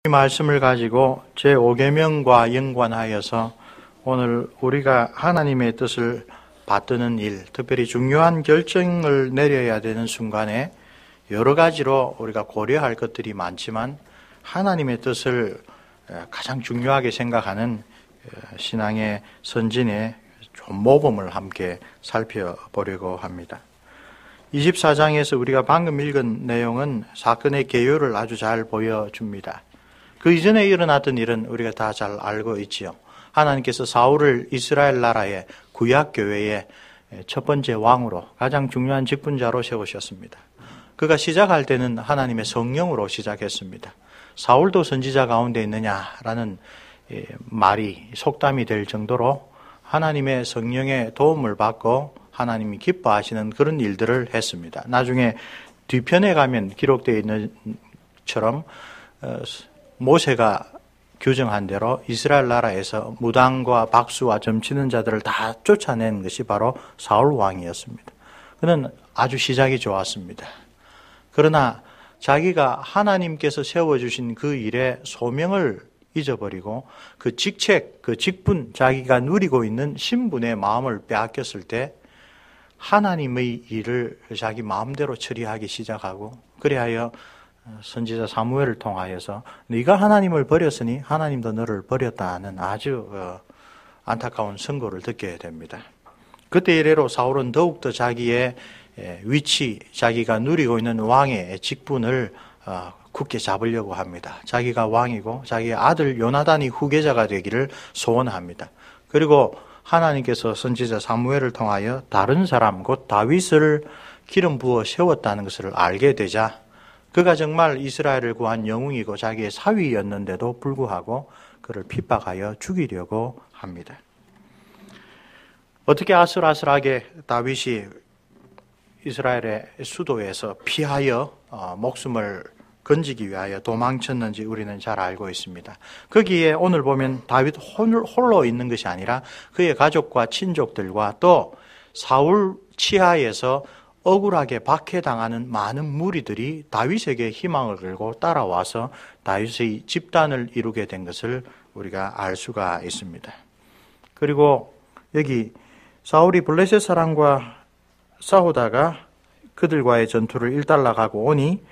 이 말씀을 가지고 제5계명과 연관하여서 오늘 우리가 하나님의 뜻을 받드는 일, 특별히 중요한 결정을 내려야 되는 순간에 여러 가지로 우리가 고려할 것들이 많지만 하나님의 뜻을 가장 중요하게 생각하는 신앙의 선진의 좀 모범을 함께 살펴보려고 합니다. 24장에서 우리가 방금 읽은 내용은 사건의 개요를 아주 잘 보여줍니다. 그 이전에 일어났던 일은 우리가 다 잘 알고 있지요. 하나님께서 사울을 이스라엘 나라의 구약교회의 첫 번째 왕으로 가장 중요한 직분자로 세우셨습니다. 그가 시작할 때는 하나님의 성령으로 시작했습니다. 사울도 선지자 가운데 있느냐라는 말이 속담이 될 정도로 하나님의 성령의 도움을 받고 하나님이 기뻐하시는 그런 일들을 했습니다. 나중에 뒤편에 가면 기록되어 있는 것처럼 모세가 규정한 대로 이스라엘 나라에서 무당과 박수와 점치는 자들을 다 쫓아낸 것이 바로 사울 왕이었습니다. 그는 아주 시작이 좋았습니다. 그러나 자기가 하나님께서 세워주신 그 일의 소명을 잊어버리고 그 직책, 그 직분, 자기가 누리고 있는 신분의 마음을 빼앗겼을 때 하나님의 일을 자기 마음대로 처리하기 시작하고, 그리하여 선지자 사무엘을 통하여서 네가 하나님을 버렸으니 하나님도 너를 버렸다는 아주 안타까운 선고를 듣게 됩니다. 그때 이래로 사울은 더욱더 자기의 위치, 자기가 누리고 있는 왕의 직분을 굳게 잡으려고 합니다. 자기가 왕이고 자기의 아들 요나단이 후계자가 되기를 소원합니다. 그리고 하나님께서 선지자 사무엘을 통하여 다른 사람, 곧 다윗을 기름 부어 세웠다는 것을 알게 되자 그가 정말 이스라엘을 구한 영웅이고 자기의 사위였는데도 불구하고 그를 핍박하여 죽이려고 합니다. 어떻게 아슬아슬하게 다윗이 이스라엘의 수도에서 피하여 목숨을 건지기 위하여 도망쳤는지 우리는 잘 알고 있습니다. 거기에 오늘 보면 다윗 홀로 있는 것이 아니라 그의 가족과 친족들과 또 사울 치하에서 억울하게 박해당하는 많은 무리들이 다윗에게 희망을 걸고 따라와서 다윗의 집단을 이루게 된 것을 우리가 알 수가 있습니다. 그리고 여기 사울이 블레셋 사람과 싸우다가 그들과의 전투를 일단락하고 오니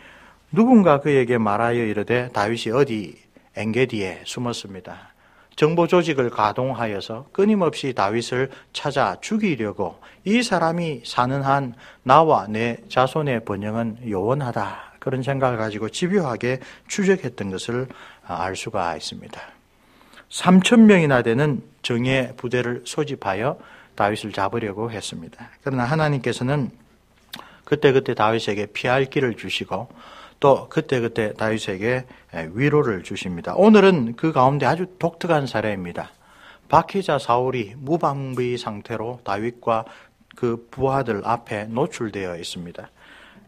누군가 그에게 말하여 이르되 다윗이 어디 엔게디에 숨었습니다. 정보 조직을 가동하여서 끊임없이 다윗을 찾아 죽이려고 이 사람이 사는 한 나와 내 자손의 번영은 요원하다. 그런 생각을 가지고 집요하게 추적했던 것을 알 수가 있습니다. 3,000명이나 되는 정예 부대를 소집하여 다윗을 잡으려고 했습니다. 그러나 하나님께서는 그때그때 다윗에게 피할 길을 주시고 또 그때그때 다윗에게 위로를 주십니다. 오늘은 그 가운데 아주 독특한 사례입니다. 박해자 사울이 무방비 상태로 다윗과 그 부하들 앞에 노출되어 있습니다.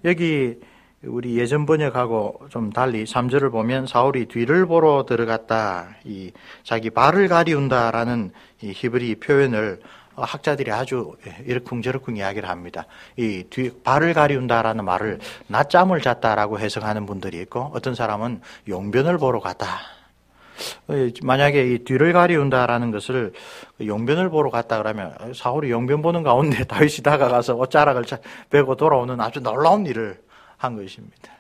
여기 우리 예전 번역하고 좀 달리 3절을 보면 사울이 뒤를 보러 들어갔다, 이 자기 발을 가리운다라는 이 히브리 표현을 학자들이 아주 이러쿵저러쿵 이야기를 합니다. 이 발을 가리운다라는 말을 낮잠을 잤다라고 해석하는 분들이 있고, 어떤 사람은 용변을 보러 갔다. 만약에 이 뒤를 가리운다라는 것을 용변을 보러 갔다 그러면 사울이 용변 보는 가운데 다윗이 다가가서 옷자락을 베고 돌아오는 아주 놀라운 일을 한 것입니다.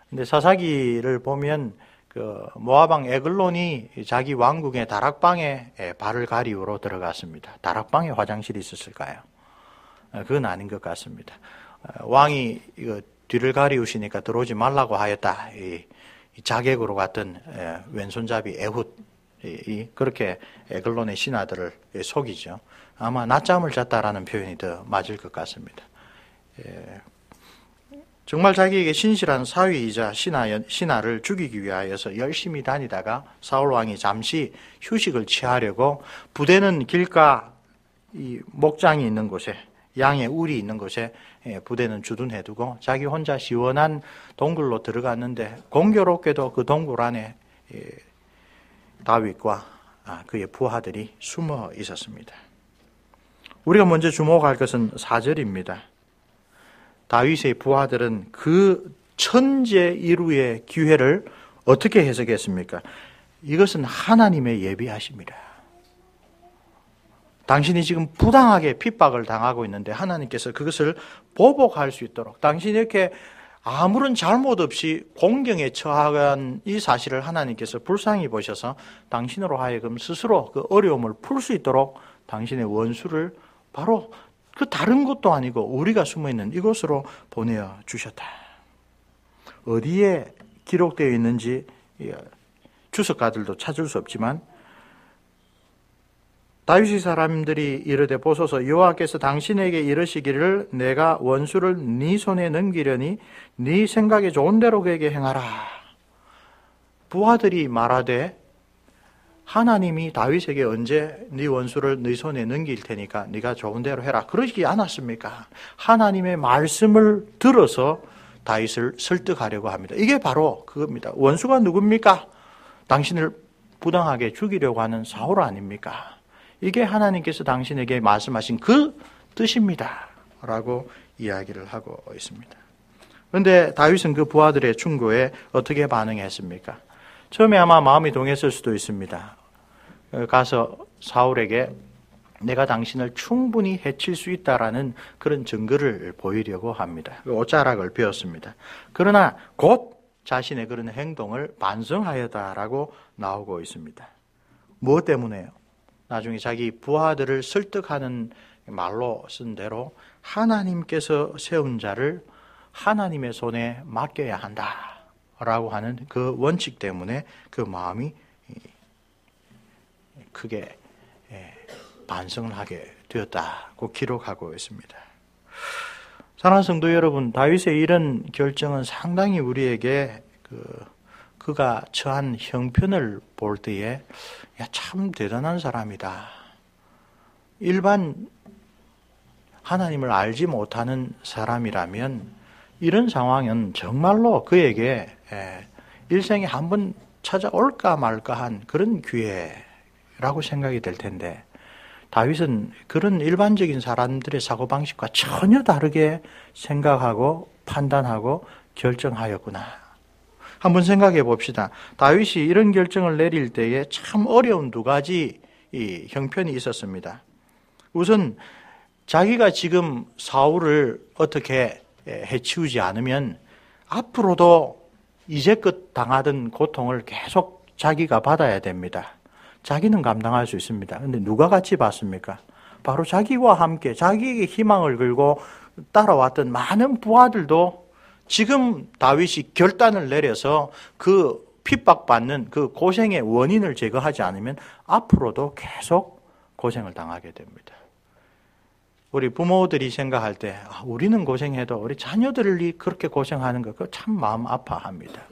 근데 사사기를 보면 그 모압왕 에글론이 자기 왕궁의 다락방에 발을 가리우러 들어갔습니다. 다락방에 화장실이 있었을까요? 그건 아닌 것 같습니다. 왕이 이거 뒤를 가리우시니까 들어오지 말라고 하였다. 이 자객으로 갔던 왼손잡이 에훗이 그렇게 에글론의 신하들을 속이죠. 아마 낮잠을 잤다라는 표현이 더 맞을 것 같습니다. 정말 자기에게 신실한 사위이자 신하를 죽이기 위하여서 열심히 다니다가 사울 왕이 잠시 휴식을 취하려고 부대는 길가 이 목장이 있는 곳에, 양의 울이 있는 곳에 부대는 주둔해두고 자기 혼자 시원한 동굴로 들어갔는데 공교롭게도 그 동굴 안에 다윗과 그의 부하들이 숨어 있었습니다. 우리가 먼저 주목할 것은 4절입니다. 다윗의 부하들은 그 천재 이루의 기회를 어떻게 해석했습니까? 이것은 하나님의 예비하심이라. 당신이 지금 부당하게 핍박을 당하고 있는데 하나님께서 그것을 보복할 수 있도록, 당신이 이렇게 아무런 잘못 없이 공경에 처한 이 사실을 하나님께서 불쌍히 보셔서 당신으로 하여금 스스로 그 어려움을 풀 수 있도록 당신의 원수를 바로 그 다른 곳도 아니고 우리가 숨어있는 이곳으로 보내어 주셨다. 어디에 기록되어 있는지 주석가들도 찾을 수 없지만 다윗의 사람들이 이르되 보소서 여호와께서 당신에게 이르시기를 내가 원수를 네 손에 넘기려니 네 생각에 좋은 대로 그에게 행하라. 부하들이 말하되 하나님이 다윗에게 언제 네 원수를 네 손에 넘길 테니까 네가 좋은 대로 해라. 그러지 않았습니까? 하나님의 말씀을 들어서 다윗을 설득하려고 합니다. 이게 바로 그겁니다. 원수가 누굽니까? 당신을 부당하게 죽이려고 하는 사울 아닙니까? 이게 하나님께서 당신에게 말씀하신 그 뜻입니다. 라고 이야기를 하고 있습니다. 그런데 다윗은 그 부하들의 충고에 어떻게 반응했습니까? 처음에 아마 마음이 동했을 수도 있습니다. 가서 사울에게 내가 당신을 충분히 해칠 수 있다라는 그런 증거를 보이려고 합니다. 옷자락을 베었습니다. 그러나 곧 자신의 그런 행동을 반성하였다라고 나오고 있습니다. 무엇 때문에요? 나중에 자기 부하들을 설득하는 말로 쓴 대로 하나님께서 세운 자를 하나님의 손에 맡겨야 한다라고 하는 그 원칙 때문에 그 마음이 크게 반성을 하게 되었다고 기록하고 있습니다. 사랑하는 성도 여러분, 다윗의 이런 결정은 상당히 우리에게 그가 처한 형편을 볼 때에 참 대단한 사람이다. 일반 하나님을 알지 못하는 사람이라면 이런 상황은 정말로 그에게 일생에 한 번 찾아올까 말까한 그런 기회라고 생각이 될 텐데 다윗은 그런 일반적인 사람들의 사고방식과 전혀 다르게 생각하고 판단하고 결정하였구나. 한번 생각해 봅시다. 다윗이 이런 결정을 내릴 때에 참 어려운 두 가지 형편이 있었습니다. 우선 자기가 지금 사울을 어떻게 해치우지 않으면 앞으로도 이제껏 당하던 고통을 계속 자기가 받아야 됩니다. 자기는 감당할 수 있습니다. 그런데 누가 같이 받습니까? 바로 자기와 함께 자기에게 희망을 걸고 따라왔던 많은 부하들도 지금 다윗이 결단을 내려서 그 핍박받는 그 고생의 원인을 제거하지 않으면 앞으로도 계속 고생을 당하게 됩니다. 우리 부모들이 생각할 때 우리는 고생해도 우리 자녀들이 그렇게 고생하는 거 그거 참 마음 아파합니다.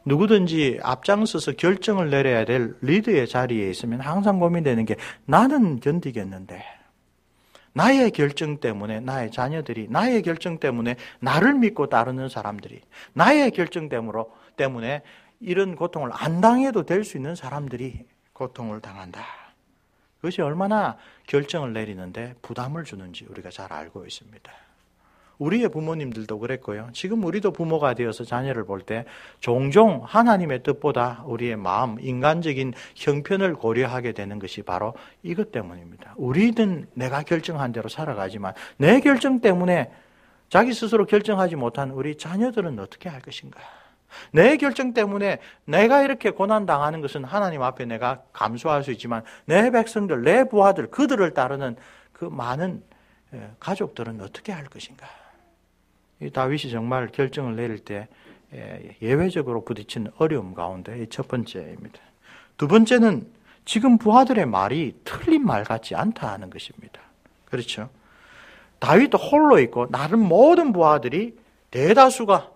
누구든지 앞장서서 결정을 내려야 될 리더의 자리에 있으면 항상 고민되는 게 나는 견디겠는데 나의 결정 때문에 나의 자녀들이, 나의 결정 때문에 나를 믿고 따르는 사람들이, 나의 결정 때문에 이런 고통을 안 당해도 될 수 있는 사람들이 고통을 당한다. 그것이 얼마나 결정을 내리는데 부담을 주는지 우리가 잘 알고 있습니다. 우리의 부모님들도 그랬고요. 지금 우리도 부모가 되어서 자녀를 볼 때 종종 하나님의 뜻보다 우리의 마음, 인간적인 형편을 고려하게 되는 것이 바로 이것 때문입니다. 우리는 내가 결정한 대로 살아가지만 내 결정 때문에 자기 스스로 결정하지 못한 우리 자녀들은 어떻게 할 것인가? 내 결정 때문에 내가 이렇게 고난당하는 것은 하나님 앞에 내가 감수할 수 있지만 내 백성들, 내 부하들, 그들을 따르는 그 많은 가족들은 어떻게 할 것인가? 이 다윗이 정말 결정을 내릴 때 예외적으로 부딪힌 어려움 가운데 첫 번째입니다. 두 번째는 지금 부하들의 말이 틀린 말 같지 않다 하는 것입니다. 그렇죠? 다윗도 홀로 있고 다른 모든 부하들이 대다수가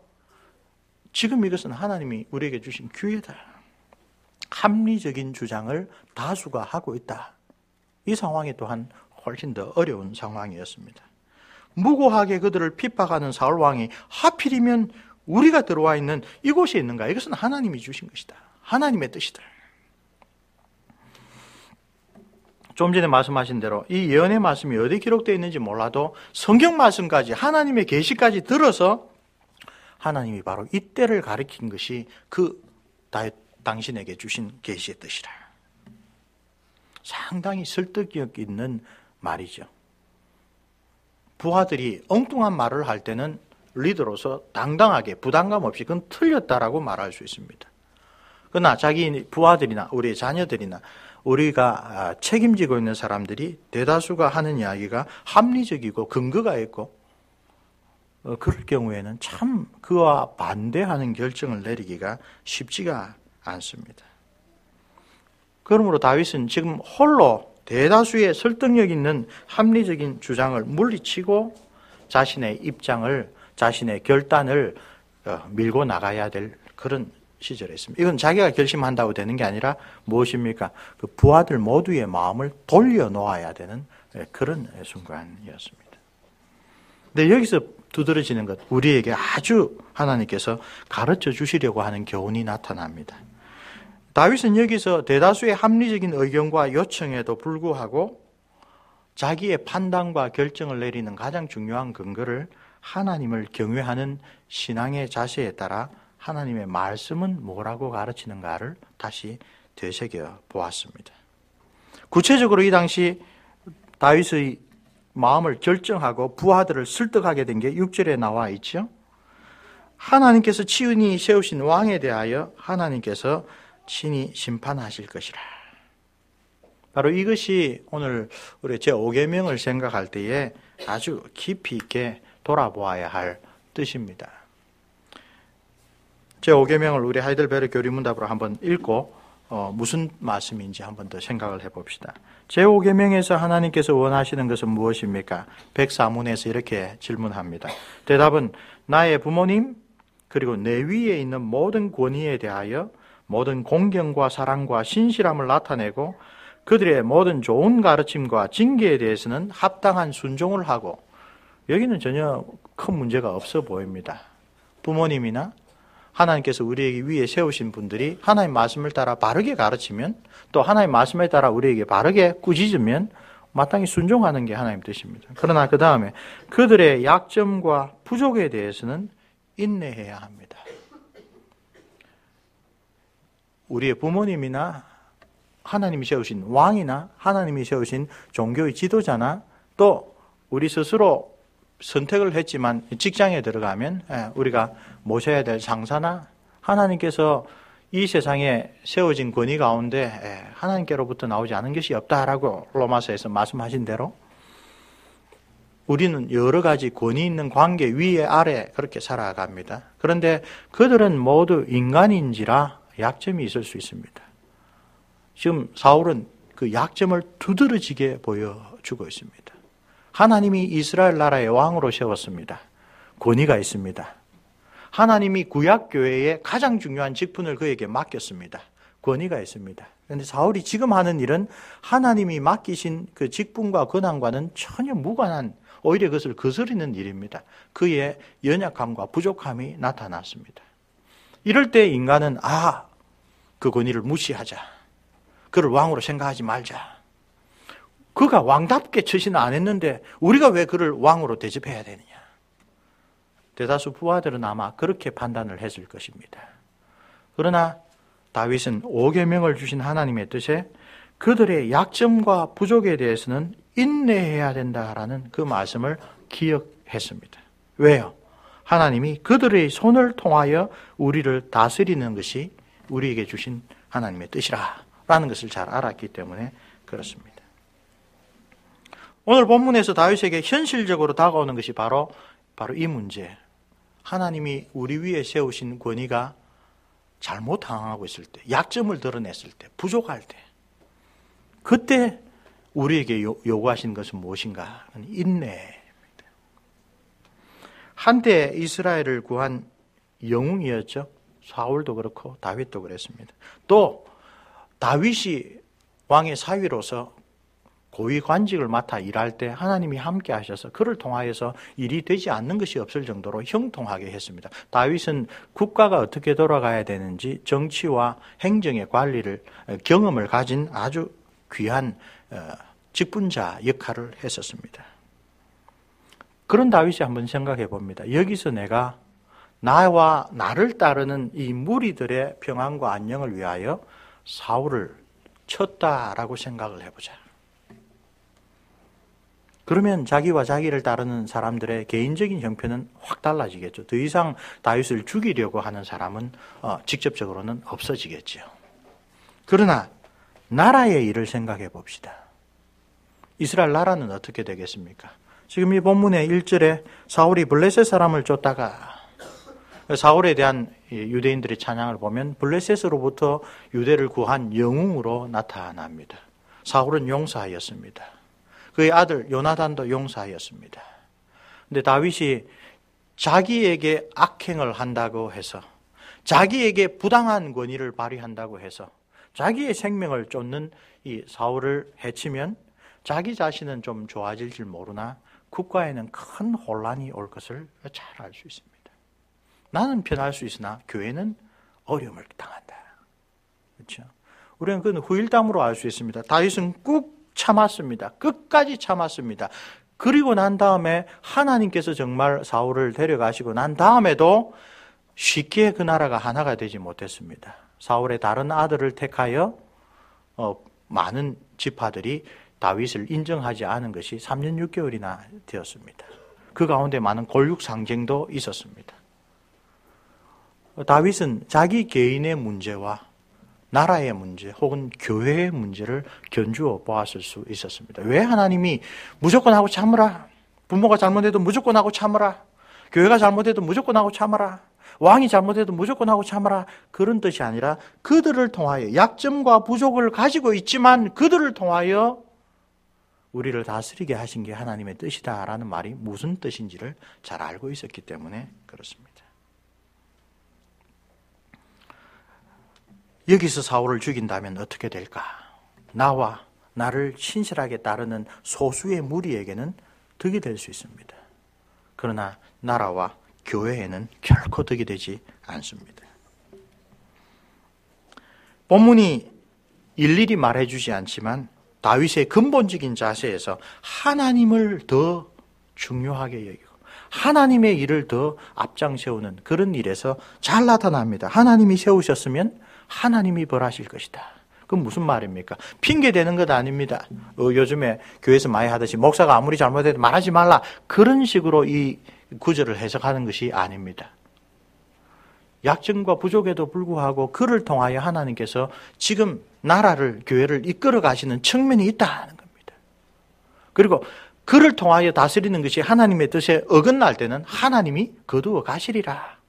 지금 이것은 하나님이 우리에게 주신 기회다. 합리적인 주장을 다수가 하고 있다. 이 상황이 또한 훨씬 더 어려운 상황이었습니다. 무고하게 그들을 핍박하는 사울왕이 하필이면 우리가 들어와 있는 이곳에 있는가? 이것은 하나님이 주신 것이다. 하나님의 뜻이다. 좀 전에 말씀하신 대로 이 예언의 말씀이 어디 기록되어 있는지 몰라도 성경 말씀까지 하나님의 계시까지 들어서 하나님이 바로 이때를 가리킨 것이 그 당신에게 주신 계시의 뜻이라. 상당히 설득력 있는 말이죠. 부하들이 엉뚱한 말을 할 때는 리더로서 당당하게 부담감 없이 그건 틀렸다라고 말할 수 있습니다. 그러나 자기 부하들이나 우리 자녀들이나 우리가 책임지고 있는 사람들이 대다수가 하는 이야기가 합리적이고 근거가 있고 그럴 경우에는 참 그와 반대하는 결정을 내리기가 쉽지가 않습니다. 그러므로 다윗은 지금 홀로 대다수의 설득력 있는 합리적인 주장을 물리치고 자신의 입장을, 자신의 결단을 밀고 나가야 될 그런 시절이었습니다. 이건 자기가 결심한다고 되는 게 아니라 무엇입니까? 그 부하들 모두의 마음을 돌려놓아야 되는 그런 순간이었습니다. 근데 여기서 두드러지는 것, 우리에게 아주 하나님께서 가르쳐 주시려고 하는 교훈이 나타납니다. 다윗은 여기서 대다수의 합리적인 의견과 요청에도 불구하고 자기의 판단과 결정을 내리는 가장 중요한 근거를 하나님을 경외하는 신앙의 자세에 따라 하나님의 말씀은 뭐라고 가르치는가를 다시 되새겨 보았습니다. 구체적으로 이 당시 다윗의 마음을 결정하고 부하들을 설득하게 된 게 6절에 나와 있죠. 하나님께서 친히 세우신 왕에 대하여 하나님께서 친히 심판하실 것이라. 바로 이것이 오늘 우리 제5계명을 생각할 때에 아주 깊이 있게 돌아보아야 할 뜻입니다. 제5계명을 우리 하이델베르 교리문답으로 한번 읽고 무슨 말씀인지 한번 더 생각을 해봅시다. 제5계명에서 하나님께서 원하시는 것은 무엇입니까? 백사문에서 이렇게 질문합니다. 대답은 나의 부모님 그리고 내 위에 있는 모든 권위에 대하여 모든 공경과 사랑과 신실함을 나타내고 그들의 모든 좋은 가르침과 징계에 대해서는 합당한 순종을 하고, 여기는 전혀 큰 문제가 없어 보입니다. 부모님이나 하나님께서 우리에게 위에 세우신 분들이 하나님 말씀을 따라 바르게 가르치면, 또 하나님 말씀에 따라 우리에게 바르게 꾸짖으면 마땅히 순종하는 게 하나님 뜻입니다. 그러나 그 다음에 그들의 약점과 부족에 대해서는 인내해야 합니다. 우리의 부모님이나 하나님이 세우신 왕이나 하나님이 세우신 종교의 지도자나 또 우리 스스로 선택을 했지만 직장에 들어가면 우리가 모셔야 될 상사나 하나님께서 이 세상에 세워진 권위 가운데 하나님께로부터 나오지 않은 것이 없다라고 로마서에서 말씀하신 대로 우리는 여러 가지 권위 있는 관계 위에 아래 그렇게 살아갑니다. 그런데 그들은 모두 인간인지라 약점이 있을 수 있습니다. 지금 사울은 그 약점을 두드러지게 보여주고 있습니다. 하나님이 이스라엘 나라의 왕으로 세웠습니다. 권위가 있습니다. 하나님이 구약교회의 가장 중요한 직분을 그에게 맡겼습니다. 권위가 있습니다. 그런데 사울이 지금 하는 일은 하나님이 맡기신 그 직분과 권한과는 전혀 무관한, 오히려 그것을 거스르는 일입니다. 그의 연약함과 부족함이 나타났습니다. 이럴 때 인간은 그 권위를 무시하자. 그를 왕으로 생각하지 말자. 그가 왕답게 처신을 안 했는데 우리가 왜 그를 왕으로 대접해야 되느냐. 대다수 부하들은 아마 그렇게 판단을 했을 것입니다. 그러나 다윗은 5계명을 주신 하나님의 뜻에 그들의 약점과 부족에 대해서는 인내해야 된다라는 그 말씀을 기억했습니다. 왜요? 하나님이 그들의 손을 통하여 우리를 다스리는 것이 우리에게 주신 하나님의 뜻이라는 것을 잘 알았기 때문에 그렇습니다. 오늘 본문에서 다윗에게 현실적으로 다가오는 것이 바로 이 문제. 하나님이 우리 위에 세우신 권위가 잘못 행하고 있을 때, 약점을 드러냈을 때, 부족할 때, 그때 우리에게 요구하신 것은 무엇인가? 인내입니다. 한때 이스라엘을 구한 영웅이었죠. 사울도 그렇고 다윗도 그랬습니다. 또 다윗이 왕의 사위로서 고위 관직을 맡아 일할 때 하나님이 함께 하셔서 그를 통하여서 일이 되지 않는 것이 없을 정도로 형통하게 했습니다. 다윗은 국가가 어떻게 돌아가야 되는지 정치와 행정의 관리를 경험을 가진 아주 귀한 직분자 역할을 했었습니다. 그런 다윗이 한번 생각해 봅니다. 여기서 내가 나와 나를 따르는 이 무리들의 평안과 안녕을 위하여 사울을 쳤다라고 생각을 해보자. 그러면 자기와 자기를 따르는 사람들의 개인적인 형편은 확 달라지겠죠. 더 이상 다윗을 죽이려고 하는 사람은 직접적으로는 없어지겠죠. 그러나 나라의 일을 생각해 봅시다. 이스라엘 나라는 어떻게 되겠습니까? 지금 이 본문의 1절에 사울이 블레셋 사람을 쫓다가 사울에 대한 유대인들의 찬양을 보면 블레셋으로부터 유대를 구한 영웅으로 나타납니다. 사울은 용사였습니다. 그의 아들 요나단도 용사였습니다. 근데 다윗이 자기에게 악행을 한다고 해서, 자기에게 부당한 권위를 발휘한다고 해서 자기의 생명을 쫓는 이 사울을 해치면 자기 자신은 좀 좋아질 줄 모르나 국가에는 큰 혼란이 올 것을 잘 알 수 있습니다. 나는 편할 수 있으나 교회는 어려움을 당한다. 그렇죠? 우리는 그건 후일담으로 알 수 있습니다. 다윗은 꾹 참았습니다. 끝까지 참았습니다. 그리고 난 다음에 하나님께서 정말 사울을 데려가시고 난 다음에도 쉽게 그 나라가 하나가 되지 못했습니다. 사울의 다른 아들을 택하여 많은 지파들이 다윗을 인정하지 않은 것이 3년 6개월이나 되었습니다. 그 가운데 많은 골육 상쟁도 있었습니다. 다윗은 자기 개인의 문제와 나라의 문제 혹은 교회의 문제를 견주어 보았을 수 있었습니다. 왜 하나님이 무조건 하고 참으라, 부모가 잘못해도 무조건 하고 참으라, 교회가 잘못해도 무조건 하고 참으라, 왕이 잘못해도 무조건 하고 참으라, 그런 뜻이 아니라 그들을 통하여 약점과 부족을 가지고 있지만 그들을 통하여 우리를 다스리게 하신 게 하나님의 뜻이다라는 말이 무슨 뜻인지를 잘 알고 있었기 때문에 그렇습니다. 여기서 사울을 죽인다면 어떻게 될까? 나와 나를 신실하게 따르는 소수의 무리에게는 득이 될 수 있습니다. 그러나 나라와 교회에는 결코 득이 되지 않습니다. 본문이 일일이 말해주지 않지만 다윗의 근본적인 자세에서 하나님을 더 중요하게 여기고 하나님의 일을 더 앞장 세우는 그런 일에서 잘 나타납니다. 하나님이 세우셨으면 하나님이 벌하실 것이다. 그건 무슨 말입니까? 핑계대는 것 아닙니다. 요즘에 교회에서 많이 하듯이 목사가 아무리 잘못해도 말하지 말라, 그런 식으로 이 구절을 해석하는 것이 아닙니다. 약점과 부족에도 불구하고 그를 통하여 하나님께서 지금 나라를, 교회를 이끌어 가시는 측면이 있다는 겁니다. 그리고 그를 통하여 다스리는 것이 하나님의 뜻에 어긋날 때는 하나님이 거두어 가시리라.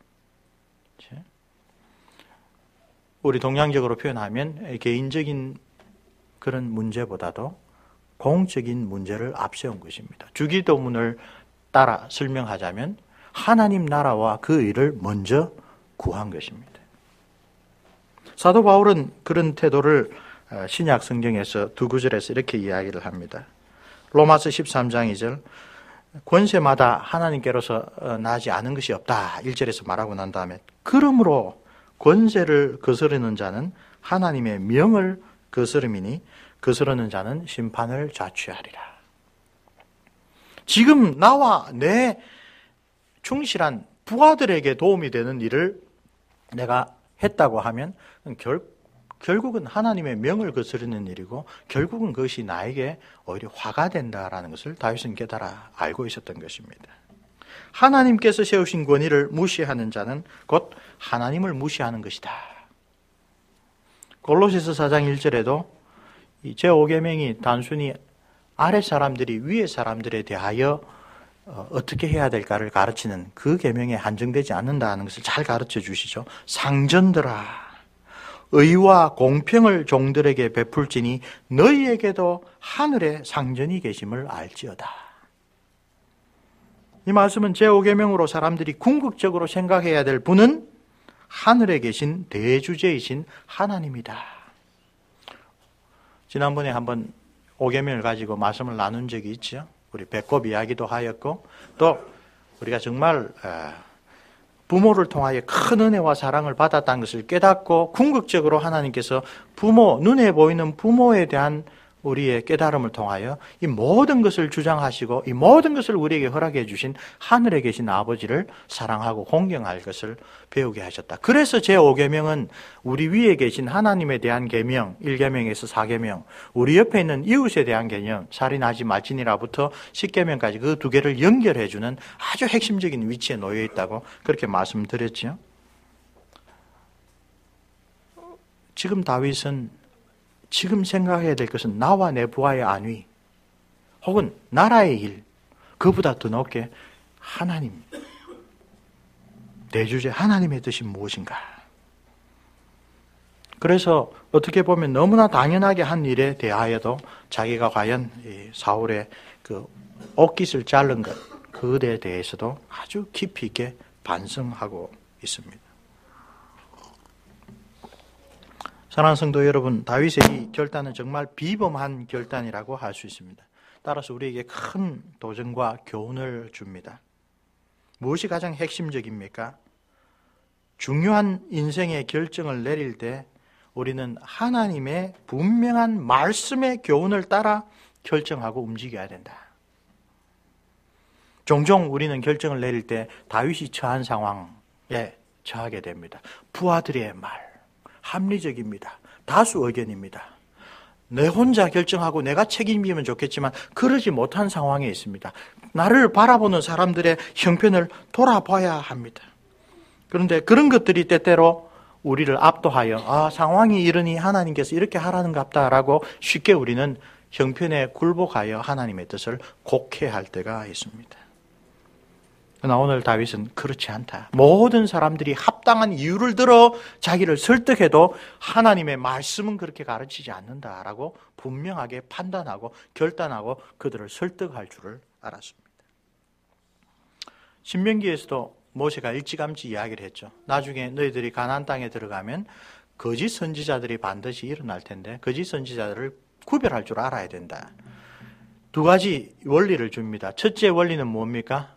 우리 동양적으로 표현하면 개인적인 그런 문제보다도 공적인 문제를 앞세운 것입니다. 주기도문을 따라 설명하자면 하나님 나라와 그 일을 먼저 구한 것입니다. 사도 바울은 그런 태도를 신약 성경에서 두 구절에서 이렇게 이야기를 합니다. 로마서 13장 2절, 권세마다 하나님께로서 나지 않은 것이 없다 1절에서 말하고 난 다음에, 그러므로 권세를 거스르는 자는 하나님의 명을 거스름이니 거스르는 자는 심판을 자취하리라. 지금 나와 내 충실한 부하들에게 도움이 되는 일을 내가 했다고 하면 결국은 하나님의 명을 거스르는 일이고 결국은 그것이 나에게 오히려 화가 된다라는 것을 다윗은 깨달아 알고 있었던 것입니다. 하나님께서 세우신 권위를 무시하는 자는 곧 하나님을 무시하는 것이다. 골로새서 4장 1절에도 이 제5계명이 단순히 아래 사람들이 위에 사람들에 대하여 어떻게 해야 될까를 가르치는 그 계명에 한정되지 않는다는 것을 잘 가르쳐 주시죠. 상전들아, 의와 공평을 종들에게 베풀지니 너희에게도 하늘에 상전이 계심을 알지어다. 이 말씀은 제5계명으로 사람들이 궁극적으로 생각해야 될 분은 하늘에 계신 대주제이신 하나님이다. 지난번에 한번 5계명을 가지고 말씀을 나눈 적이 있죠. 우리 배꼽 이야기도 하였고, 또 우리가 정말 부모를 통하여 큰 은혜와 사랑을 받았다는 것을 깨닫고 궁극적으로 하나님께서 부모, 눈에 보이는 부모에 대한 우리의 깨달음을 통하여 이 모든 것을 주장하시고 이 모든 것을 우리에게 허락해 주신 하늘에 계신 아버지를 사랑하고 공경할 것을 배우게 하셨다. 그래서 제5계명은 우리 위에 계신 하나님에 대한 계명, 1계명에서 4계명, 우리 옆에 있는 이웃에 대한 개념, 살인하지 말지니라부터 10계명까지 그 두 개를 연결해 주는 아주 핵심적인 위치에 놓여 있다고 그렇게 말씀드렸죠. 지금 다윗은 지금 생각해야 될 것은 나와 내 부하의 안위 혹은 나라의 일, 그보다 더 높게 하나님, 내 주제 하나님의 뜻이 무엇인가. 그래서 어떻게 보면 너무나 당연하게 한 일에 대하여도 자기가 과연 사울의 그 옷깃을 자른 것, 그에 대해서도 아주 깊이 있게 반성하고 있습니다. 사랑하는 성도 여러분, 다윗의 이 결단은 정말 비범한 결단이라고 할 수 있습니다. 따라서 우리에게 큰 도전과 교훈을 줍니다. 무엇이 가장 핵심적입니까? 중요한 인생의 결정을 내릴 때 우리는 하나님의 분명한 말씀의 교훈을 따라 결정하고 움직여야 된다. 종종 우리는 결정을 내릴 때 다윗이 처한 상황에 처하게 됩니다. 부하들의 말, 합리적입니다. 다수 의견입니다. 내 혼자 결정하고 내가 책임지면 좋겠지만 그러지 못한 상황에 있습니다. 나를 바라보는 사람들의 형편을 돌아봐야 합니다. 그런데 그런 것들이 때때로 우리를 압도하여 상황이 이러니 하나님께서 이렇게 하라는갑다라고 쉽게 우리는 형편에 굴복하여 하나님의 뜻을 곡해할 때가 있습니다. 그러나 오늘 다윗은 그렇지 않다. 모든 사람들이 합당한 이유를 들어 자기를 설득해도 하나님의 말씀은 그렇게 가르치지 않는다라고 분명하게 판단하고 결단하고 그들을 설득할 줄을 알았습니다. 신명기에서도 모세가 일찌감치 이야기를 했죠. 나중에 너희들이 가나안 땅에 들어가면 거짓 선지자들이 반드시 일어날 텐데 거짓 선지자들을 구별할 줄 알아야 된다. 두 가지 원리를 줍니다. 첫째 원리는 뭡니까?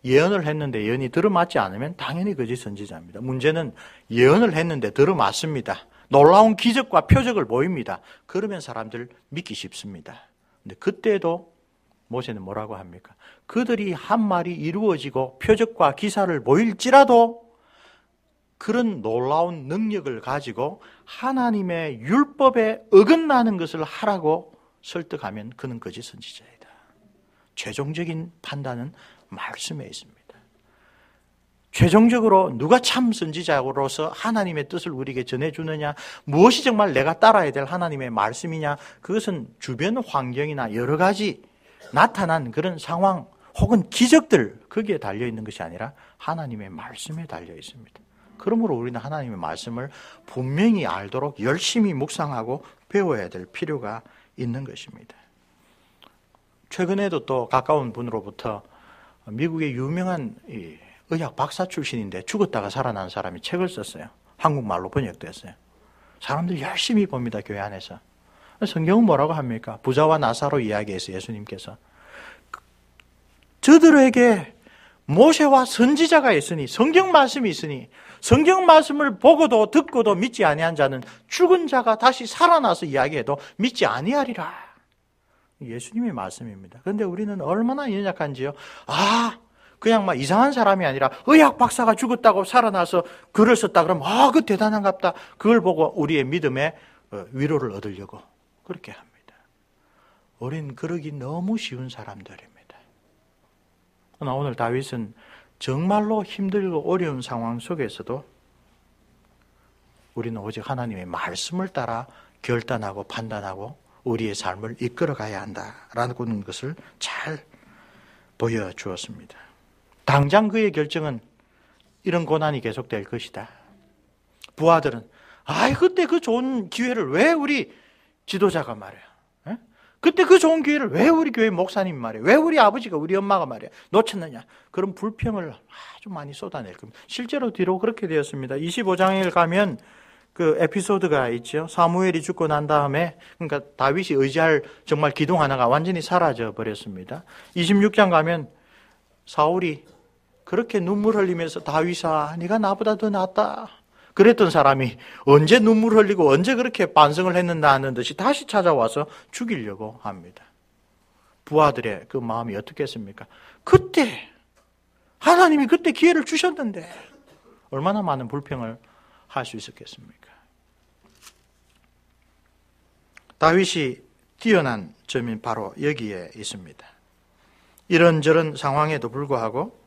예언을 했는데 예언이 들어맞지 않으면 당연히 거짓 선지자입니다. 문제는 예언을 했는데 들어맞습니다. 놀라운 기적과 표적을 보입니다. 그러면 사람들 믿기 쉽습니다. 근데 그때도 모세는 뭐라고 합니까? 그들이 한 말이 이루어지고 표적과 기사를 보일지라도 그런 놀라운 능력을 가지고 하나님의 율법에 어긋나는 것을 하라고 설득하면 그는 거짓 선지자이다. 최종적인 판단은 말씀에 있습니다. 최종적으로 누가 참 선지자로서 하나님의 뜻을 우리에게 전해주느냐, 무엇이 정말 내가 따라야 될 하나님의 말씀이냐, 그것은 주변 환경이나 여러 가지 나타난 그런 상황 혹은 기적들, 거기에 달려있는 것이 아니라 하나님의 말씀에 달려 있습니다. 그러므로 우리는 하나님의 말씀을 분명히 알도록 열심히 묵상하고 배워야 될 필요가 있는 것입니다. 최근에도 또 가까운 분으로부터 미국의 유명한 의학 박사 출신인데 죽었다가 살아난 사람이 책을 썼어요. 한국말로 번역됐어요. 사람들 열심히 봅니다, 교회 안에서. 성경은 뭐라고 합니까? 부자와 나사로 이야기에서 예수님께서 저들에게 모세와 선지자가 있으니, 성경 말씀이 있으니 성경 말씀을 보고도 듣고도 믿지 아니한 자는 죽은 자가 다시 살아나서 이야기해도 믿지 아니하리라. 예수님의 말씀입니다. 그런데 우리는 얼마나 연약한지요. 그냥 막 이상한 사람이 아니라 의학 박사가 죽었다고 살아나서 글을 썼다 그러면 그 대단한갑다. 그걸 보고 우리의 믿음에 위로를 얻으려고 그렇게 합니다. 우린 그러기 너무 쉬운 사람들입니다. 그러나 오늘 다윗은 정말로 힘들고 어려운 상황 속에서도 우리는 오직 하나님의 말씀을 따라 결단하고 판단하고 우리의 삶을 이끌어 가야 한다라는 것을 잘 보여주었습니다. 당장 그의 결정은 이런 고난이 계속될 것이다. 부하들은 그때 그 좋은 기회를 왜 우리 지도자가 말이야. 그때 그 좋은 기회를 왜 우리 교회 목사님 말이야. 왜 우리 아버지가 우리 엄마가 말이야. 놓쳤느냐. 그런 불평을 아주 많이 쏟아낼 겁니다. 실제로 뒤로 그렇게 되었습니다. 25장에 가면 그 에피소드가 있죠. 사무엘이 죽고 난 다음에 그러니까 다윗이 의지할 정말 기둥 하나가 완전히 사라져 버렸습니다. 26장 가면 사울이 그렇게 눈물 흘리면서 다윗아, 네가 나보다 더 낫다. 그랬던 사람이 언제 눈물 흘리고 언제 그렇게 반성을 했는가 하는 듯이 다시 찾아와서 죽이려고 합니다. 부하들의 그 마음이 어떻겠습니까? 그때 하나님이 그때 기회를 주셨는데 얼마나 많은 불평을 할 수 있었겠습니까? 다윗이 뛰어난 점이 바로 여기에 있습니다. 이런저런 상황에도 불구하고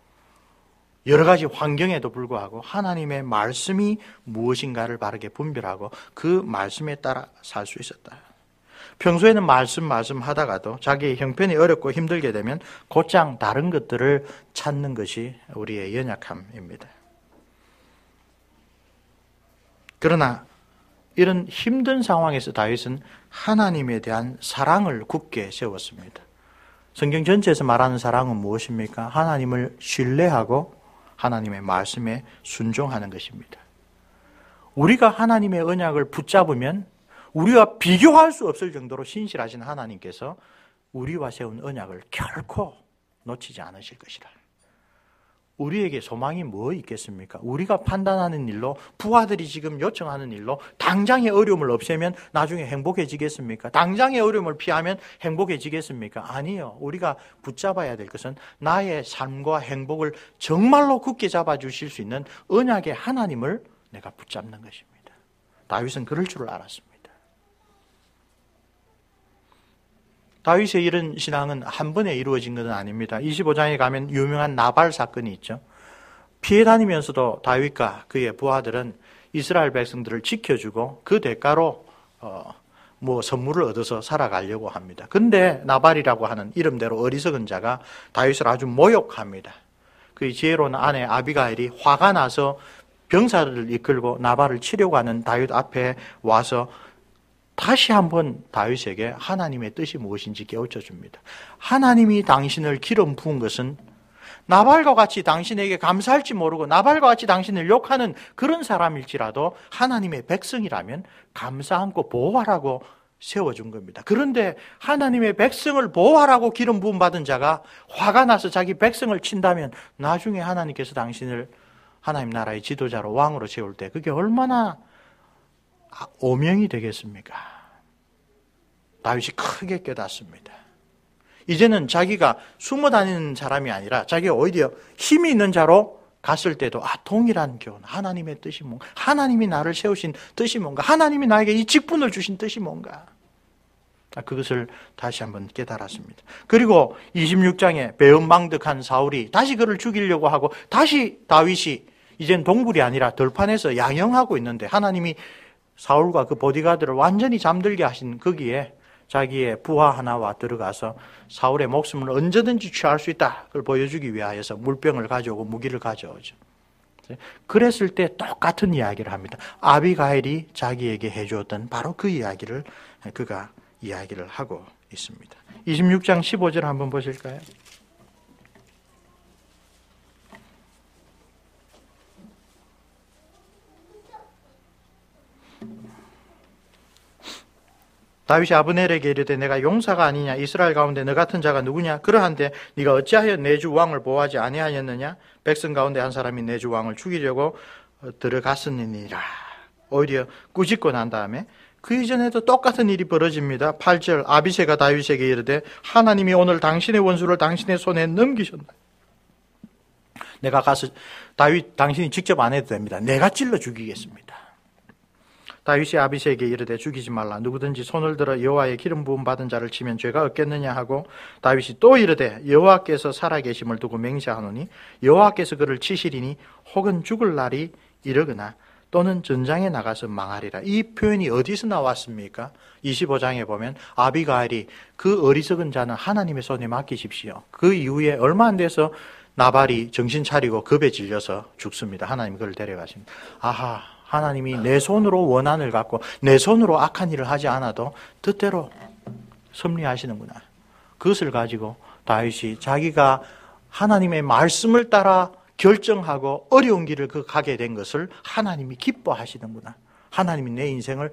여러 가지 환경에도 불구하고 하나님의 말씀이 무엇인가를 바르게 분별하고 그 말씀에 따라 살 수 있었다. 평소에는 말씀 하다가도 자기의 형편이 어렵고 힘들게 되면 곧장 다른 것들을 찾는 것이 우리의 연약함입니다. 그러나 이런 힘든 상황에서 다윗은 하나님에 대한 사랑을 굳게 세웠습니다. 성경 전체에서 말하는 사랑은 무엇입니까? 하나님을 신뢰하고 하나님의 말씀에 순종하는 것입니다. 우리가 하나님의 언약을 붙잡으면 우리와 비교할 수 없을 정도로 신실하신 하나님께서 우리와 세운 언약을 결코 놓치지 않으실 것이다. 우리에게 소망이 뭐 있겠습니까? 우리가 판단하는 일로, 부하들이 지금 요청하는 일로 당장의 어려움을 없애면 나중에 행복해지겠습니까? 당장의 어려움을 피하면 행복해지겠습니까? 아니요. 우리가 붙잡아야 될 것은 나의 삶과 행복을 정말로 굳게 잡아주실 수 있는 언약의 하나님을 내가 붙잡는 것입니다. 다윗은 그럴 줄 알았습니다. 다윗의 이런 신앙은 한 번에 이루어진 것은 아닙니다. 25장에 가면 유명한 나발 사건이 있죠. 피해 다니면서도 다윗과 그의 부하들은 이스라엘 백성들을 지켜주고 그 대가로 선물을 얻어서 살아가려고 합니다. 근데 나발이라고 하는 이름대로 어리석은 자가 다윗을 아주 모욕합니다. 그의 지혜로운 아내 아비가일이 화가 나서 병사를 이끌고 나발을 치려고 하는 다윗 앞에 와서 다시 한번 다윗에게 하나님의 뜻이 무엇인지 깨우쳐 줍니다. 하나님이 당신을 기름 부은 것은 나발과 같이 당신에게 감사할지 모르고 나발과 같이 당신을 욕하는 그런 사람일지라도 하나님의 백성이라면 감사 않고 보호하라고 세워준 겁니다. 그런데 하나님의 백성을 보호하라고 기름 부음 받은 자가 화가 나서 자기 백성을 친다면 나중에 하나님께서 당신을 하나님 나라의 지도자로 왕으로 세울 때 그게 얼마나 오명이 되겠습니까? 다윗이 크게 깨닫습니다. 이제는 자기가 숨어 다니는 사람이 아니라 자기가 오히려 힘이 있는 자로 갔을 때도 동일한 교훈, 하나님의 뜻이 뭔가, 하나님이 나를 세우신 뜻이 뭔가, 하나님이 나에게 이 직분을 주신 뜻이 뭔가, 그것을 다시 한번 깨달았습니다. 그리고 26장에 배은망덕한 사울이 다시 그를 죽이려고 하고 다시 다윗이 이젠 동굴이 아니라 들판에서 양영하고 있는데 하나님이 사울과 그 보디가드를 완전히 잠들게 하신 거기에 자기의 부하 하나와 들어가서 사울의 목숨을 언제든지 취할 수 있다. 그걸 보여주기 위하여서 물병을 가져오고 무기를 가져오죠. 그랬을 때 똑같은 이야기를 합니다. 아비가일이 자기에게 해주었던 바로 그 이야기를 그가 이야기를 하고 있습니다. 26장 15절 한번 보실까요? 다윗이 아브넬에게 이르되 내가 용사가 아니냐 이스라엘 가운데 너 같은 자가 누구냐 그러한데 네가 어찌하여 내 주 왕을 보호하지 아니하였느냐 백성 가운데 한 사람이 내 주 왕을 죽이려고 들어갔으니라. 오히려 꾸짖고 난 다음에 그 이전에도 똑같은 일이 벌어집니다. 8절 아비새가 다윗에게 이르되 하나님이 오늘 당신의 원수를 당신의 손에 넘기셨다. 내가 가서 다윗 당신이 직접 안 해도 됩니다. 내가 찔러 죽이겠습니다. 다윗이 아비새에게 이르되 죽이지 말라. 누구든지 손을 들어 여호와의 기름 부음 받은 자를 치면 죄가 없겠느냐 하고 다윗이 또 이르되 여호와께서 살아계심을 두고 맹세하노니 여호와께서 그를 치시리니 혹은 죽을 날이 이르거나 또는 전장에 나가서 망하리라. 이 표현이 어디서 나왔습니까? 25장에 보면 아비가일이 그 어리석은 자는 하나님의 손에 맡기십시오. 그 이후에 얼마 안 돼서 나발이 정신 차리고 겁에 질려서 죽습니다. 하나님 그를 데려가십니다. 아하, 하나님이 내 손으로 원한을 갖고 내 손으로 악한 일을 하지 않아도 뜻대로 섭리하시는구나. 그것을 가지고 다윗이 자기가 하나님의 말씀을 따라 결정하고 어려운 길을 가게 된 것을 하나님이 기뻐하시는구나. 하나님이 내 인생을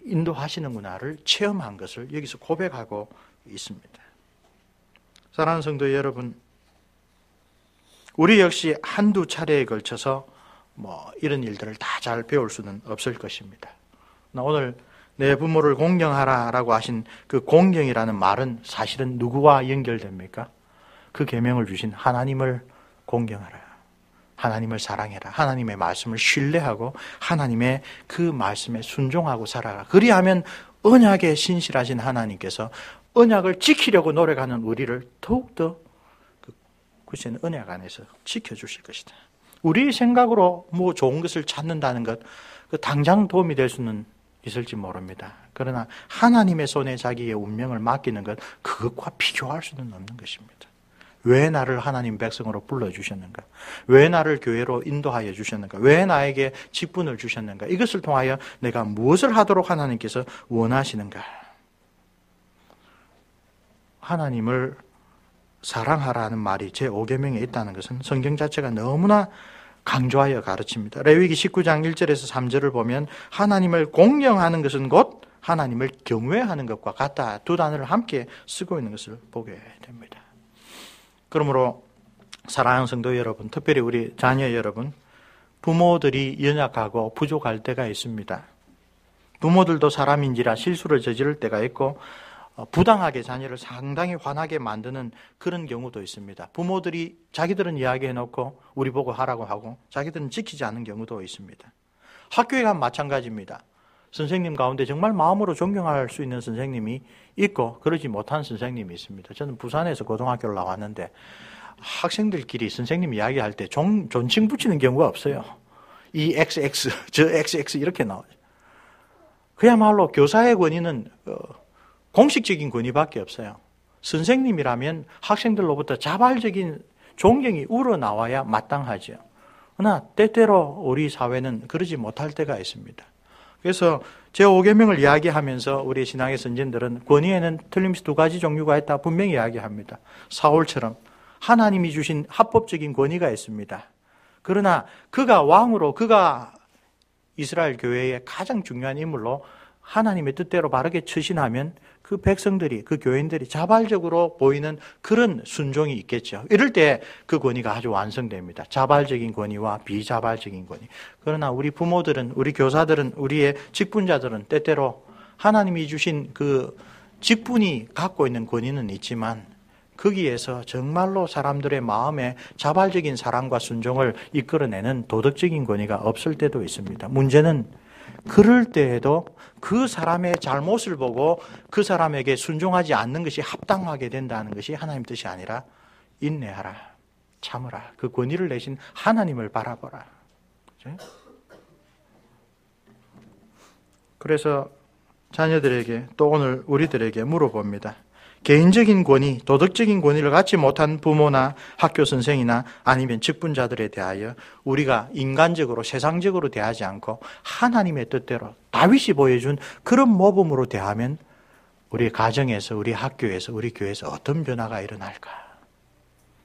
인도하시는구나를 체험한 것을 여기서 고백하고 있습니다. 사랑하는 성도 여러분, 우리 역시 한두 차례에 걸쳐서 이런 일들을 다 잘 배울 수는 없을 것입니다. 오늘 내 부모를 공경하라라고 하신 그 공경이라는 말은 사실은 누구와 연결됩니까? 그 계명을 주신 하나님을 공경하라. 하나님을 사랑해라. 하나님의 말씀을 신뢰하고 하나님의 그 말씀에 순종하고 살아라. 그리하면 언약에 신실하신 하나님께서 언약을 지키려고 노력하는 우리를 더욱더 구체는 언약 안에서 지켜주실 것이다. 우리의 생각으로 좋은 것을 찾는다는 것, 당장 도움이 될 수는 있을지 모릅니다. 그러나 하나님의 손에 자기의 운명을 맡기는 것, 그것과 비교할 수는 없는 것입니다. 왜 나를 하나님 백성으로 불러주셨는가? 왜 나를 교회로 인도하여 주셨는가? 왜 나에게 직분을 주셨는가? 이것을 통하여 내가 무엇을 하도록 하나님께서 원하시는가? 하나님을 사랑하라는 말이 제5계명에 있다는 것은 성경 자체가 너무나 강조하여 가르칩니다. 레위기 19장 1절에서 3절을 보면 하나님을 공경하는 것은 곧 하나님을 경외하는 것과 같다. 두 단어를 함께 쓰고 있는 것을 보게 됩니다. 그러므로 사랑하는 성도 여러분, 특별히 우리 자녀 여러분, 부모들이 연약하고 부족할 때가 있습니다. 부모들도 사람인지라 실수를 저지를 때가 있고 부당하게 자녀를 상당히 화나게 만드는 그런 경우도 있습니다. 부모들이 자기들은 이야기해놓고 우리 보고 하라고 하고 자기들은 지키지 않는 경우도 있습니다. 학교에 가면 마찬가지입니다. 선생님 가운데 정말 마음으로 존경할 수 있는 선생님이 있고 그러지 못한 선생님이 있습니다. 저는 부산에서 고등학교를 나왔는데 학생들끼리 선생님 이야기할 때 존칭 붙이는 경우가 없어요. 이 XX, 저 XX 이렇게 나와요. 그야말로 교사의 권위는 공식적인 권위밖에 없어요. 선생님이라면 학생들로부터 자발적인 존경이 우러나와야 마땅하죠. 그러나 때때로 우리 사회는 그러지 못할 때가 있습니다. 그래서 제5계명을 이야기하면서 우리 신앙의 선진들은 권위에는 틀림없이 두 가지 종류가 있다 분명히 이야기합니다. 사울처럼 하나님이 주신 합법적인 권위가 있습니다. 그러나 그가 왕으로, 그가 이스라엘 교회의 가장 중요한 인물로 하나님의 뜻대로 바르게 처신하면 그 백성들이, 그 교인들이 자발적으로 보이는 그런 순종이 있겠죠. 이럴 때 그 권위가 아주 완성됩니다. 자발적인 권위와 비자발적인 권위. 그러나 우리 부모들은, 우리 교사들은, 우리의 직분자들은 때때로 하나님이 주신 그 직분이 갖고 있는 권위는 있지만 거기에서 정말로 사람들의 마음에 자발적인 사랑과 순종을 이끌어내는 도덕적인 권위가 없을 때도 있습니다. 문제는 그럴 때에도 그 사람의 잘못을 보고 그 사람에게 순종하지 않는 것이 합당하게 된다는 것이 하나님 뜻이 아니라 인내하라, 참으라. 그 권위를 내신 하나님을 바라보라. 그래서 자녀들에게 또 오늘 우리들에게 물어봅니다. 개인적인 권위, 도덕적인 권위를 갖지 못한 부모나 학교 선생이나 아니면 직분자들에 대하여 우리가 인간적으로 세상적으로 대하지 않고 하나님의 뜻대로 다윗이 보여준 그런 모범으로 대하면 우리 가정에서, 우리 학교에서, 우리 교회에서 어떤 변화가 일어날까?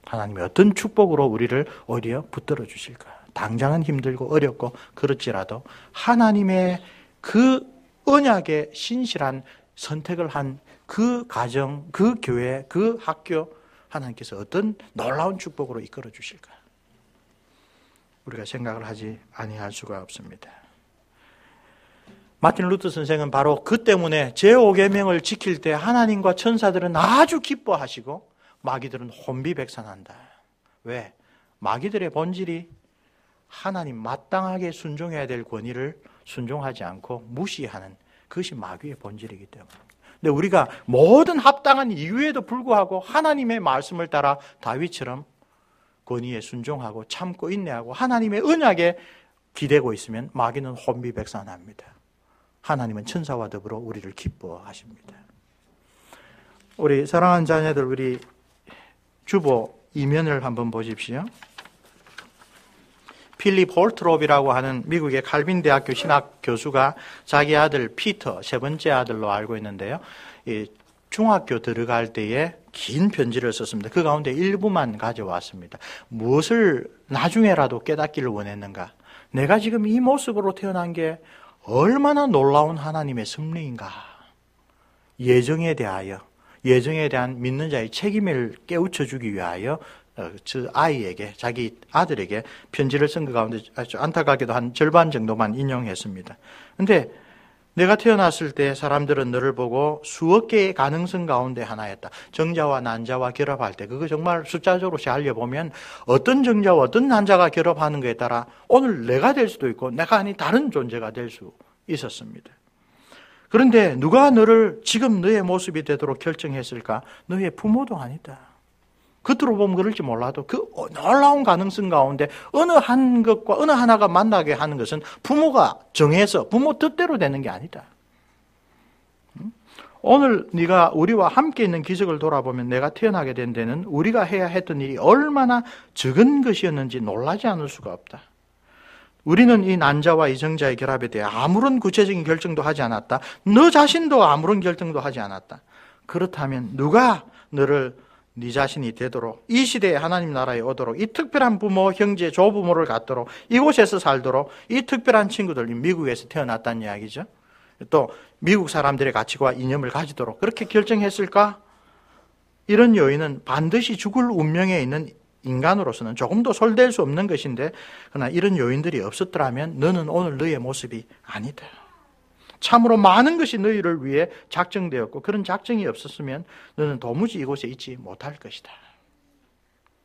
하나님이 어떤 축복으로 우리를 오히려 붙들어 주실까? 당장은 힘들고 어렵고 그렇지라도 하나님의 그 언약에 신실한 선택을 한 그 가정, 그 교회, 그 학교 하나님께서 어떤 놀라운 축복으로 이끌어 주실까? 우리가 생각을 하지 아니할 수가 없습니다. 마틴 루터 선생은 바로 그 때문에 제5계명을 지킬 때 하나님과 천사들은 아주 기뻐하시고 마귀들은 혼비백산한다. 왜? 마귀들의 본질이 하나님 마땅하게 순종해야 될 권위를 순종하지 않고 무시하는 그것이 마귀의 본질이기 때문에. 근데 우리가 모든 합당한 이유에도 불구하고 하나님의 말씀을 따라 다윗처럼 권위에 순종하고 참고 인내하고 하나님의 언약에 기대고 있으면 마귀는 혼비백산합니다. 하나님은 천사와 더불어 우리를 기뻐하십니다. 우리 사랑하는 자녀들, 우리 주보 이면을 한번 보십시오. 필립 홀트롭이라고 하는 미국의 칼빈 대학교 신학 교수가 자기 아들 피터, 세 번째 아들로 알고 있는데요. 중학교 들어갈 때에 긴 편지를 썼습니다. 그 가운데 일부만 가져왔습니다. 무엇을 나중에라도 깨닫기를 원했는가? 내가 지금 이 모습으로 태어난 게 얼마나 놀라운 하나님의 섭리인가? 예정에 대한 믿는 자의 책임을 깨우쳐 주기 위하여 저 아이에게, 자기 아들에게 편지를 쓴 것 가운데 아주 안타깝게도 한 절반 정도만 인용했습니다. 근데 내가 태어났을 때 사람들은 너를 보고 수억 개의 가능성 가운데 하나였다. 정자와 난자와 결합할 때 그거 정말 숫자적으로 살려보면 어떤 정자와 어떤 난자가 결합하는 것에 따라 오늘 내가 될 수도 있고 내가 아닌 다른 존재가 될 수 있었습니다. 그런데 누가 너를 지금 너의 모습이 되도록 결정했을까? 너의 부모도 아니다. 겉으로 보면 그럴지 몰라도 그 놀라운 가능성 가운데 어느 한 것과 어느 하나가 만나게 하는 것은 부모가 정해서 부모 뜻대로 되는 게 아니다. 오늘 네가 우리와 함께 있는 기적을 돌아보면 내가 태어나게 된 데는 우리가 해야 했던 일이 얼마나 적은 것이었는지 놀라지 않을 수가 없다. 우리는 이 난자와 이 정자의 결합에 대해 아무런 구체적인 결정도 하지 않았다. 너 자신도 아무런 결정도 하지 않았다. 그렇다면 누가 너를 네 자신이 되도록 이 시대에 하나님 나라에 오도록 이 특별한 부모, 형제, 조부모를 갖도록 이곳에서 살도록 이 특별한 친구들 미국에서 태어났다는 이야기죠. 또 미국 사람들의 가치와 이념을 가지도록 그렇게 결정했을까? 이런 요인은 반드시 죽을 운명에 있는 인간으로서는 조금도 손댈 수 없는 것인데 그러나 이런 요인들이 없었더라면 너는 오늘 너의 모습이 아니다. 참으로 많은 것이 너희를 위해 작정되었고 그런 작정이 없었으면 너는 도무지 이곳에 있지 못할 것이다.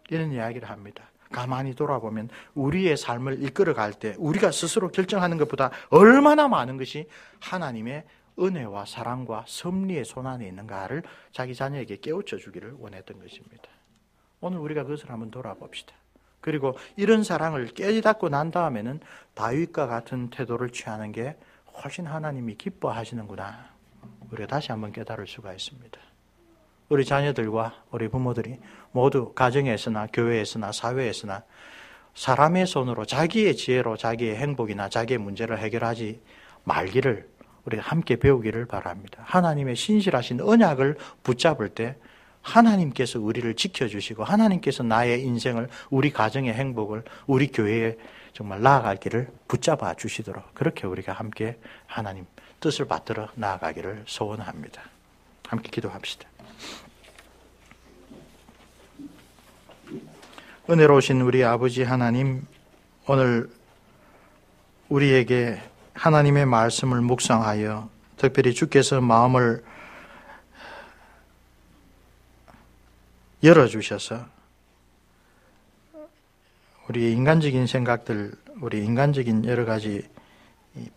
이런 이야기를 합니다. 가만히 돌아보면 우리의 삶을 이끌어갈 때 우리가 스스로 결정하는 것보다 얼마나 많은 것이 하나님의 은혜와 사랑과 섭리의 손안에 있는가를 자기 자녀에게 깨우쳐 주기를 원했던 것입니다. 오늘 우리가 그것을 한번 돌아봅시다. 그리고 이런 사랑을 깨닫고 난 다음에는 다윗과 같은 태도를 취하는 게 훨씬 하나님이 기뻐하시는구나. 우리가 다시 한번 깨달을 수가 있습니다. 우리 자녀들과 우리 부모들이 모두 가정에서나 교회에서나 사회에서나 사람의 손으로 자기의 지혜로 자기의 행복이나 자기의 문제를 해결하지 말기를 우리가 함께 배우기를 바랍니다. 하나님의 신실하신 언약을 붙잡을 때 하나님께서 우리를 지켜주시고 하나님께서 나의 인생을, 우리 가정의 행복을, 우리 교회에 정말 나아갈 길을 붙잡아 주시도록 그렇게 우리가 함께 하나님 뜻을 받들어 나아가기를 소원합니다. 함께 기도합시다. 은혜로우신 우리 아버지 하나님, 오늘 우리에게 하나님의 말씀을 묵상하여 특별히 주께서 마음을 열어주셔서 우리 인간적인 생각들, 우리 인간적인 여러 가지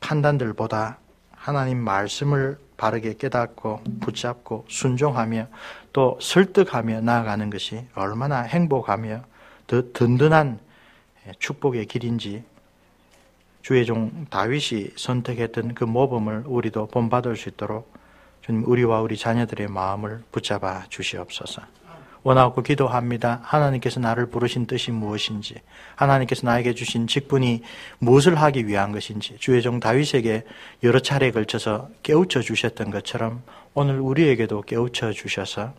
판단들보다 하나님 말씀을 바르게 깨닫고 붙잡고 순종하며 또 설득하며 나아가는 것이 얼마나 행복하며 더 든든한 축복의 길인지 주의 종 다윗이 선택했던 그 모범을 우리도 본받을 수 있도록 주님 우리와 우리 자녀들의 마음을 붙잡아 주시옵소서. 원하고 기도합니다. 하나님께서 나를 부르신 뜻이 무엇인지, 하나님께서 나에게 주신 직분이 무엇을 하기 위한 것인지 주의 종 다윗에게 여러 차례에 걸쳐서 깨우쳐 주셨던 것처럼 오늘 우리에게도 깨우쳐 주셔서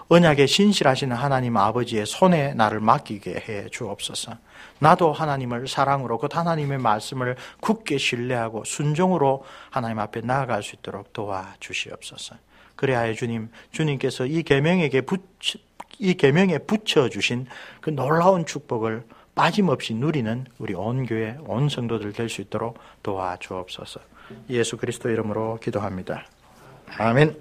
언약에 신실하신 하나님 아버지의 손에 나를 맡기게 해 주옵소서. 나도 하나님을 사랑으로 곧 하나님의 말씀을 굳게 신뢰하고 순종으로 하나님 앞에 나아갈 수 있도록 도와주시옵소서. 그래야 주님께서 이 계명에 붙여주신 그 놀라운 축복을 빠짐없이 누리는 우리 온 교회, 온 성도들 될 수 있도록 도와주옵소서. 예수 그리스도 이름으로 기도합니다. 아멘.